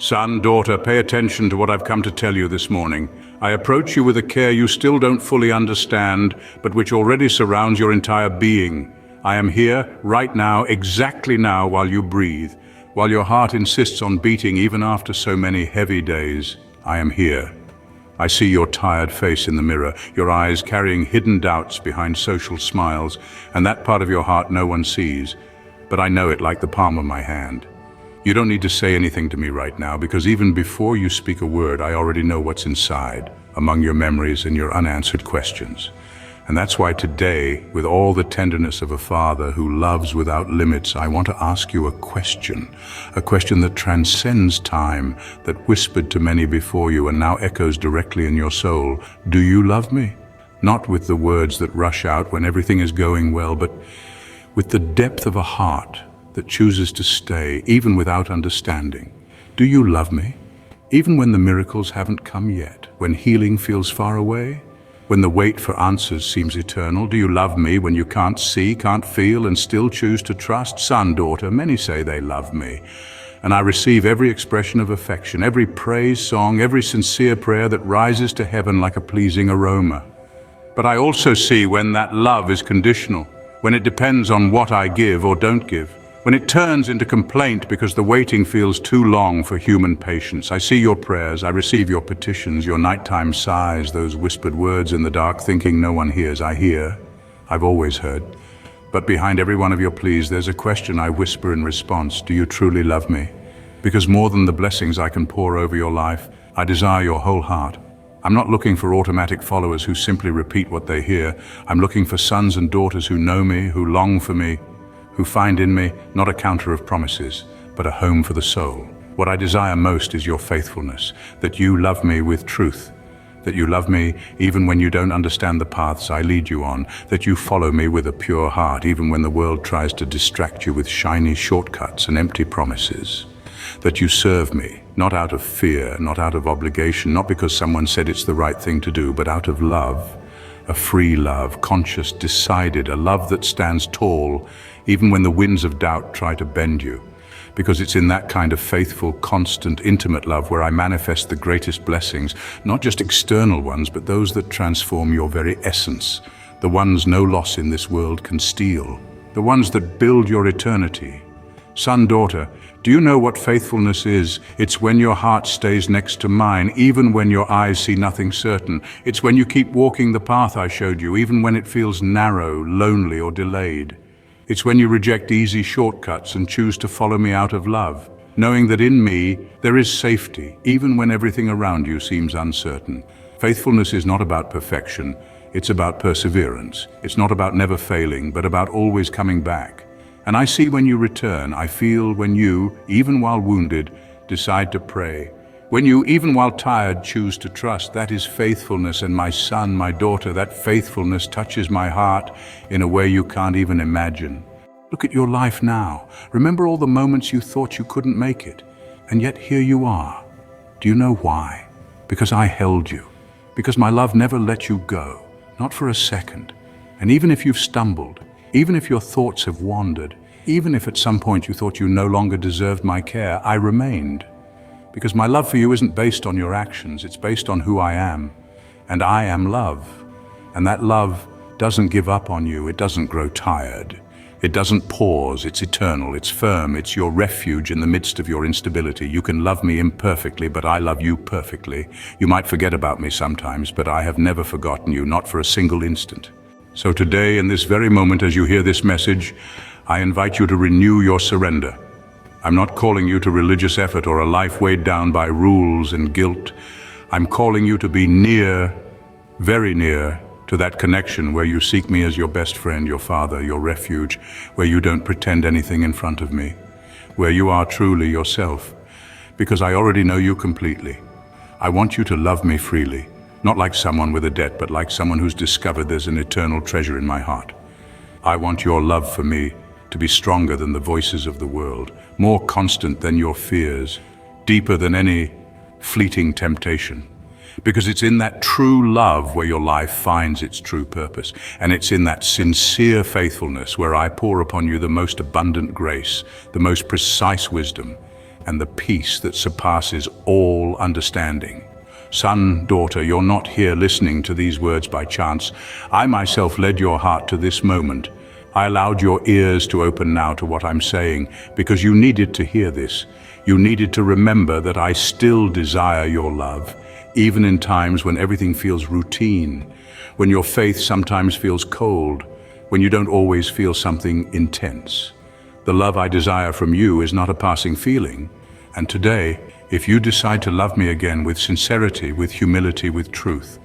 Son, daughter, pay attention to what I've come to tell you this morning. I approach you with a care you still don't fully understand, but which already surrounds your entire being. I am here, right now, exactly now, while you breathe, while your heart insists on beating even after so many heavy days. I am here. I see your tired face in the mirror, your eyes carrying hidden doubts behind social smiles, and that part of your heart no one sees, but I know it like the palm of my hand. You don't need to say anything to me right now, because even before you speak a word, I already know what's inside, among your memories and your unanswered questions. And that's why today, with all the tenderness of a father who loves without limits, I want to ask you a question that transcends time, that whispered to many before you and now echoes directly in your soul. Do you love me? Not with the words that rush out when everything is going well, but with the depth of a heart that chooses to stay, even without understanding. Do you love me? Even when the miracles haven't come yet, when healing feels far away, when the wait for answers seems eternal. Do you love me when you can't see, can't feel, and still choose to trust? Son, daughter, many say they love me, and I receive every expression of affection, every praise song, every sincere prayer that rises to heaven like a pleasing aroma. But I also see when that love is conditional, when it depends on what I give or don't give, when it turns into complaint because the waiting feels too long for human patience. I see your prayers, I receive your petitions, your nighttime sighs, those whispered words in the dark thinking no one hears. I hear, I've always heard. But behind every one of your pleas, there's a question I whisper in response. Do you truly love me? Because more than the blessings I can pour over your life, I desire your whole heart. I'm not looking for automatic followers who simply repeat what they hear. I'm looking for sons and daughters who know me, who long for me, who find in me not a counter of promises, but a home for the soul. What I desire most is your faithfulness, that you love me with truth, that you love me even when you don't understand the paths I lead you on, that you follow me with a pure heart even when the world tries to distract you with shiny shortcuts and empty promises, that you serve me, not out of fear, not out of obligation, not because someone said it's the right thing to do, but out of love, a free love, conscious, decided, a love that stands tall even when the winds of doubt try to bend you. Because it's in that kind of faithful, constant, intimate love where I manifest the greatest blessings, not just external ones, but those that transform your very essence, the ones no loss in this world can steal, the ones that build your eternity. Son, daughter, do you know what faithfulness is? It's when your heart stays next to mine, even when your eyes see nothing certain. It's when you keep walking the path I showed you, even when it feels narrow, lonely, or delayed. It's when you reject easy shortcuts and choose to follow me out of love, knowing that in me there is safety, even when everything around you seems uncertain. Faithfulness is not about perfection, it's about perseverance. It's not about never failing, but about always coming back. And I see when you return, I feel when you, even while wounded, decide to pray. When you, even while tired, choose to trust. That is faithfulness, and my son, my daughter, that faithfulness touches my heart in a way you can't even imagine. Look at your life now. Remember all the moments you thought you couldn't make it, and yet here you are. Do you know why? Because I held you. Because my love never let you go, not for a second. And even if you've stumbled, even if your thoughts have wandered, even if at some point you thought you no longer deserved my care, I remained. Because my love for you isn't based on your actions, it's based on who I am. And I am love. And that love doesn't give up on you, it doesn't grow tired. It doesn't pause, it's eternal, it's firm, it's your refuge in the midst of your instability. You can love me imperfectly, but I love you perfectly. You might forget about me sometimes, but I have never forgotten you, not for a single instant. So today, in this very moment, as you hear this message, I invite you to renew your surrender. I'm not calling you to religious effort or a life weighed down by rules and guilt. I'm calling you to be near, very near, to that connection where you seek me as your best friend, your father, your refuge, where you don't pretend anything in front of me, where you are truly yourself, because I already know you completely. I want you to love me freely, not like someone with a debt, but like someone who's discovered there's an eternal treasure in my heart. I want your love for me to be stronger than the voices of the world, more constant than your fears, deeper than any fleeting temptation. Because it's in that true love where your life finds its true purpose. And it's in that sincere faithfulness where I pour upon you the most abundant grace, the most precise wisdom, and the peace that surpasses all understanding. Son, daughter, you're not here listening to these words by chance. I myself led your heart to this moment. I allowed your ears to open now to what I'm saying, because you needed to hear this. You needed to remember that I still desire your love, even in times when everything feels routine, when your faith sometimes feels cold, when you don't always feel something intense. The love I desire from you is not a passing feeling. And today, if you decide to love me again with sincerity, with humility, with truth,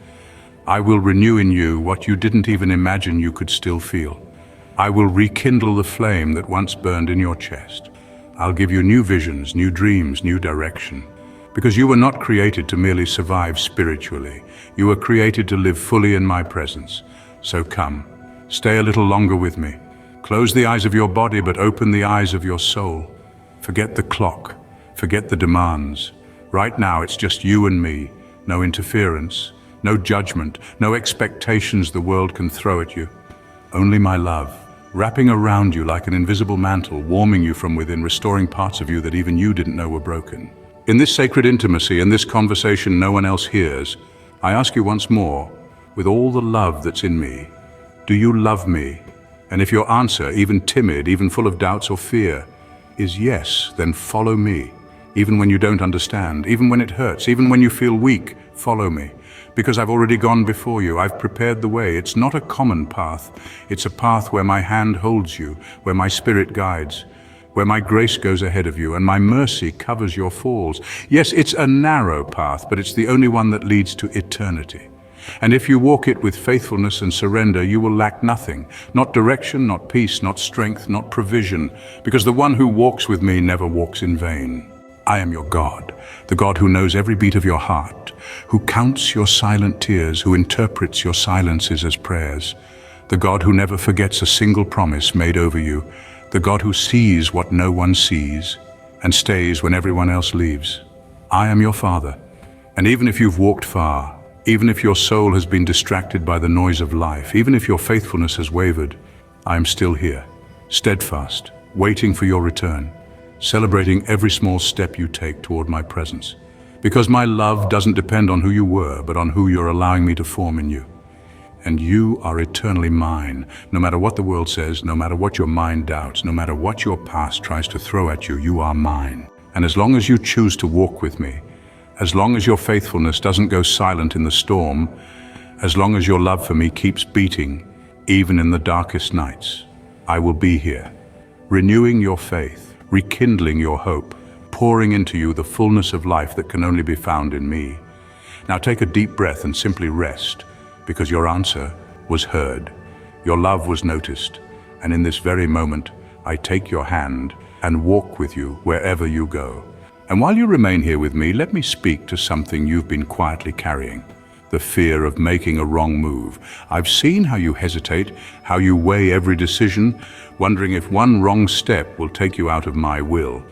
I will renew in you what you didn't even imagine you could still feel. I will rekindle the flame that once burned in your chest. I'll give you new visions, new dreams, new direction. Because you were not created to merely survive spiritually. You were created to live fully in my presence. So come, stay a little longer with me. Close the eyes of your body, but open the eyes of your soul. Forget the clock. Forget the demands. Right now, it's just you and me. No interference, no judgment, no expectations the world can throw at you. Only my love, wrapping around you like an invisible mantle, warming you from within, restoring parts of you that even you didn't know were broken. In this sacred intimacy, in this conversation no one else hears, I ask you once more, with all the love that's in me, do you love me? And if your answer, even timid, even full of doubts or fear, is yes, then follow me. Even when you don't understand, even when it hurts, even when you feel weak, follow me. Because I've already gone before you, I've prepared the way. It's not a common path. It's a path where my hand holds you, where my spirit guides, where my grace goes ahead of you, and my mercy covers your falls. Yes, it's a narrow path, but it's the only one that leads to eternity. And if you walk it with faithfulness and surrender, you will lack nothing. Not direction, not peace, not strength, not provision, because the one who walks with me never walks in vain. I am your God, the God who knows every beat of your heart, who counts your silent tears, who interprets your silences as prayers, the God who never forgets a single promise made over you, the God who sees what no one sees and stays when everyone else leaves. I am your Father, and even if you've walked far, even if your soul has been distracted by the noise of life, even if your faithfulness has wavered, I am still here, steadfast, waiting for your return, celebrating every small step you take toward my presence. Because my love doesn't depend on who you were, but on who you're allowing me to form in you. And you are eternally mine, no matter what the world says, no matter what your mind doubts, no matter what your past tries to throw at you, you are mine. And as long as you choose to walk with me, as long as your faithfulness doesn't go silent in the storm, as long as your love for me keeps beating, even in the darkest nights, I will be here, renewing your faith, rekindling your hope, pouring into you the fullness of life that can only be found in me. Now take a deep breath and simply rest, because your answer was heard, your love was noticed, and in this very moment, I take your hand and walk with you wherever you go. And while you remain here with me, let me speak to something you've been quietly carrying, the fear of making a wrong move. I've seen how you hesitate, how you weigh every decision, wondering if one wrong step will take you out of my will.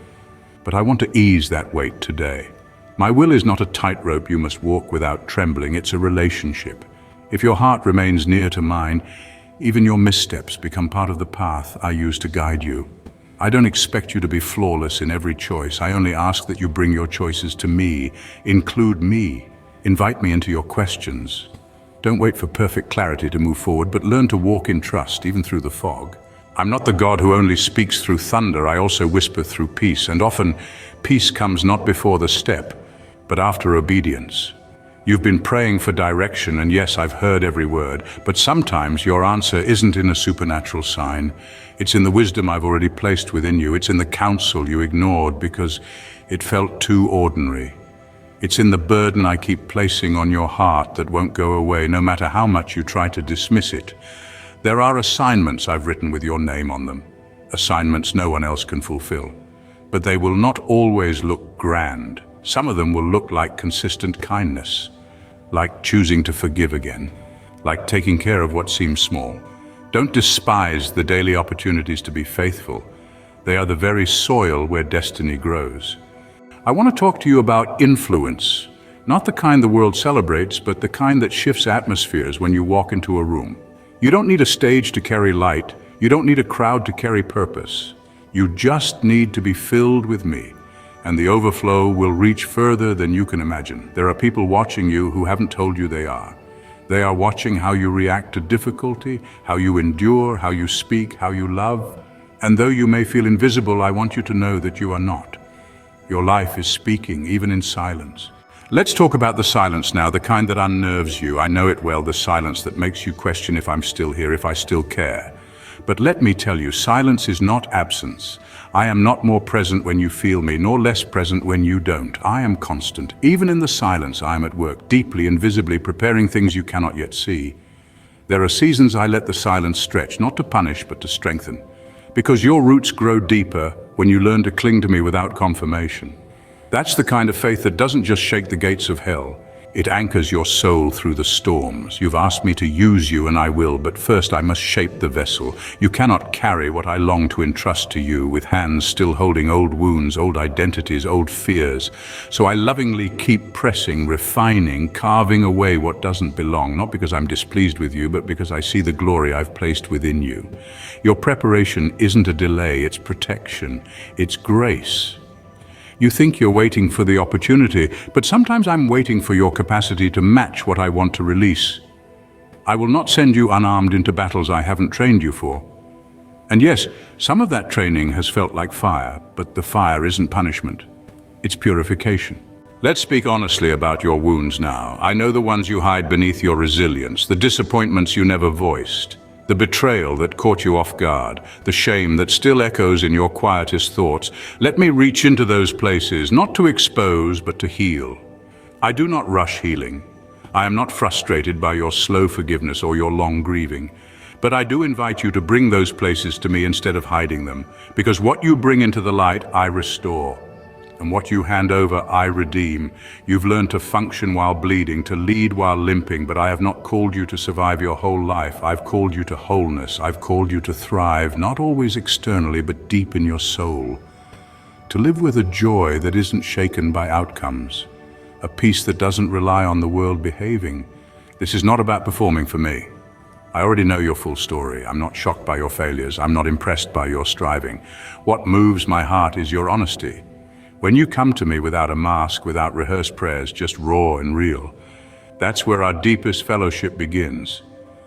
But I want to ease that weight today. My will is not a tightrope you must walk without trembling, it's a relationship. If your heart remains near to mine, even your missteps become part of the path I use to guide you. I don't expect you to be flawless in every choice. I only ask that you bring your choices to me, include me, invite me into your questions. Don't wait for perfect clarity to move forward, but learn to walk in trust, even through the fog. I'm not the God who only speaks through thunder. I also whisper through peace, and often peace comes not before the step, but after obedience. You've been praying for direction, and yes, I've heard every word, but sometimes your answer isn't in a supernatural sign. It's in the wisdom I've already placed within you. It's in the counsel you ignored because it felt too ordinary. It's in the burden I keep placing on your heart that won't go away, no matter how much you try to dismiss it. There are assignments I've written with your name on them, assignments no one else can fulfill. But they will not always look grand. Some of them will look like consistent kindness, like choosing to forgive again, like taking care of what seems small. Don't despise the daily opportunities to be faithful. They are the very soil where destiny grows. I want to talk to you about influence, not the kind the world celebrates, but the kind that shifts atmospheres when you walk into a room. You don't need a stage to carry light. You don't need a crowd to carry purpose. You just need to be filled with me. and the overflow will reach further than you can imagine. There are people watching you who haven't told you they are. They are watching how you react to difficulty, how you endure, how you speak, how you love. And though you may feel invisible, I want you to know that you are not. Your life is speaking, even in silence. Let's talk about the silence now, the kind that unnerves you. I know it well, the silence that makes you question if I'm still here, if I still care. But let me tell you, silence is not absence. I am not more present when you feel me, nor less present when you don't. I am constant. Even in the silence, I am at work, deeply and visibly, preparing things you cannot yet see. There are seasons I let the silence stretch, not to punish, but to strengthen. Because your roots grow deeper when you learn to cling to me without confirmation. That's the kind of faith that doesn't just shake the gates of hell. It anchors your soul through the storms. You've asked me to use you, and I will, but first I must shape the vessel. You cannot carry what I long to entrust to you with hands still holding old wounds, old identities, old fears. So I lovingly keep pressing, refining, carving away what doesn't belong, not because I'm displeased with you, but because I see the glory I've placed within you. Your preparation isn't a delay, it's protection, it's grace. You think you're waiting for the opportunity, but sometimes I'm waiting for your capacity to match what I want to release. I will not send you unarmed into battles I haven't trained you for. And yes, some of that training has felt like fire, but the fire isn't punishment. It's purification. Let's speak honestly about your wounds now. I know the ones you hide beneath your resilience, the disappointments you never voiced, the betrayal that caught you off guard, the shame that still echoes in your quietest thoughts. Let me reach into those places, not to expose, but to heal. I do not rush healing. I am not frustrated by your slow forgiveness or your long grieving. But I do invite you to bring those places to me instead of hiding them, because what you bring into the light, I restore. And what you hand over, I redeem. You've learned to function while bleeding, to lead while limping, but I have not called you to survive your whole life. I've called you to wholeness. I've called you to thrive, not always externally, but deep in your soul. To live with a joy that isn't shaken by outcomes, a peace that doesn't rely on the world behaving. This is not about performing for me. I already know your full story. I'm not shocked by your failures. I'm not impressed by your striving. What moves my heart is your honesty. When you come to me without a mask, without rehearsed prayers, just raw and real, that's where our deepest fellowship begins.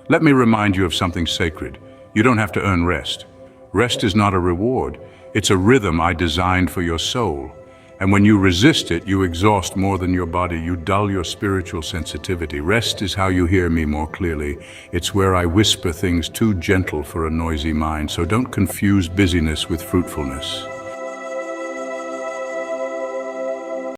Let me remind you of something sacred. You don't have to earn rest. Rest is not a reward. It's a rhythm I designed for your soul. And when you resist it, you exhaust more than your body. You dull your spiritual sensitivity. Rest is how you hear me more clearly. It's where I whisper things too gentle for a noisy mind. So don't confuse busyness with fruitfulness.